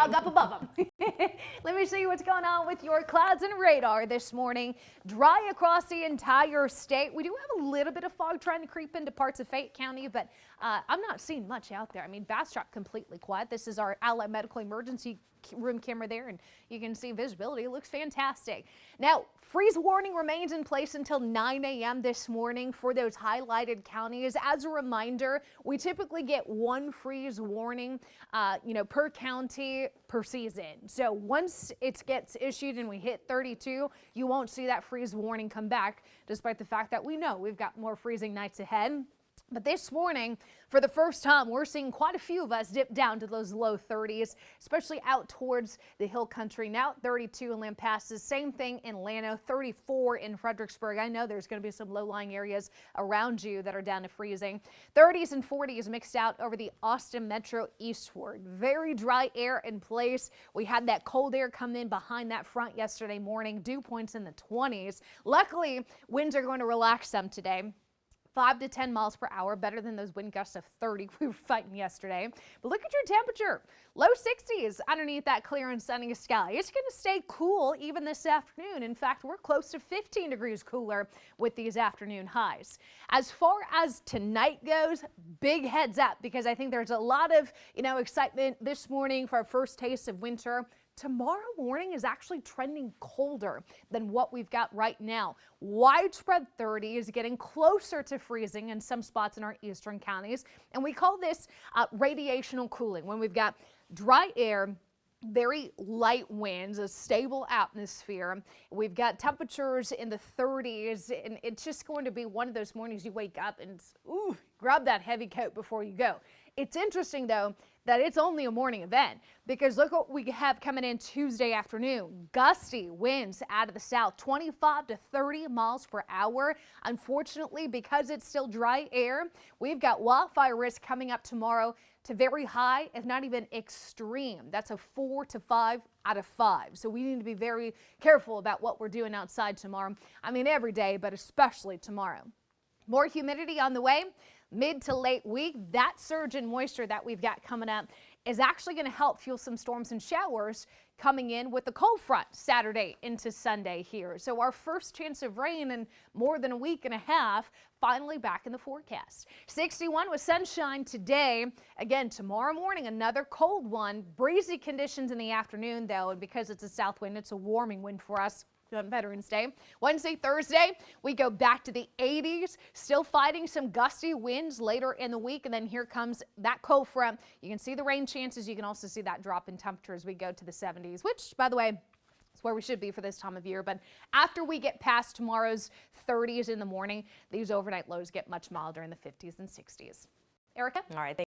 cloud up above them. Let me show you what's going on with your clouds and radar this morning. Dry across the entire state. We do have a little bit of fog trying to creep into parts of Fayette County, but I'm not seeing much out there. I mean, Bastrop completely quiet. This is our Allied Medical Emergency room camera there, and you can see visibility. It looks fantastic. Now, freeze warning remains in place until 9 a.m. this morning for those highlighted counties. As a reminder, we typically get one freeze warning, per county per season. So once it gets issued and we hit 32, you won't see that freeze warning come back, despite the fact that we know we've got more freezing nights ahead. But this morning, for the first time, we're seeing quite a few of us dip down to those low 30s, especially out towards the hill country. Now 32 in Lampasas, same thing in Llano, 34 in Fredericksburg. I know there's going to be some low-lying areas around you that are down to freezing. 30s and 40s mixed out over the Austin metro eastward. Very dry air in place. We had that cold air come in behind that front yesterday morning. Dew points in the 20s. Luckily, winds are going to relax some today. 5 to 10 miles per hour, better than those wind gusts of 30 we were fighting yesterday. But look at your temperature, low 60s underneath that clear and sunny sky. It's going to stay cool even this afternoon. In fact, we're close to 15 degrees cooler with these afternoon highs. As far as tonight goes, big heads up, because I think there's a lot of, excitement this morning for our first taste of winter. Tomorrow morning is actually trending colder than what we've got right now. Widespread 30s, getting closer to freezing in some spots in our eastern counties. And we call this radiational cooling, when we've got dry air, very light winds, a stable atmosphere. We've got temperatures in the 30s, and it's just going to be one of those mornings you wake up and grab that heavy coat before you go. It's interesting, though, that it's only a morning event, because look what we have coming in Tuesday afternoon. Gusty winds out of the south, 25 to 30 miles per hour. Unfortunately, because it's still dry air, we've got wildfire risk coming up tomorrow to very high, if not even extreme. That's a 4 to 5 out of 5. So we need to be very careful about what we're doing outside tomorrow. I mean, every day, but especially tomorrow. More humidity on the way. Mid to late week, that surge in moisture that we've got coming up is actually going to help fuel some storms and showers coming in with the cold front Saturday into Sunday here. So our first chance of rain in more than a week and a half finally back in the forecast. 61 with sunshine today. Again, tomorrow morning, another cold one. Breezy conditions in the afternoon, though, and because it's a south wind, it's a warming wind for us on Veterans Day. Wednesday, Thursday, we go back to the 80s, still fighting some gusty winds later in the week, and then here comes that cold front. You can see the rain chances. You can also see that drop in temperature as we go to the 70s, which, by the way, is where we should be for this time of year. But after we get past tomorrow's 30s in the morning, these overnight lows get much milder in the 50s and 60s. Erica? All right.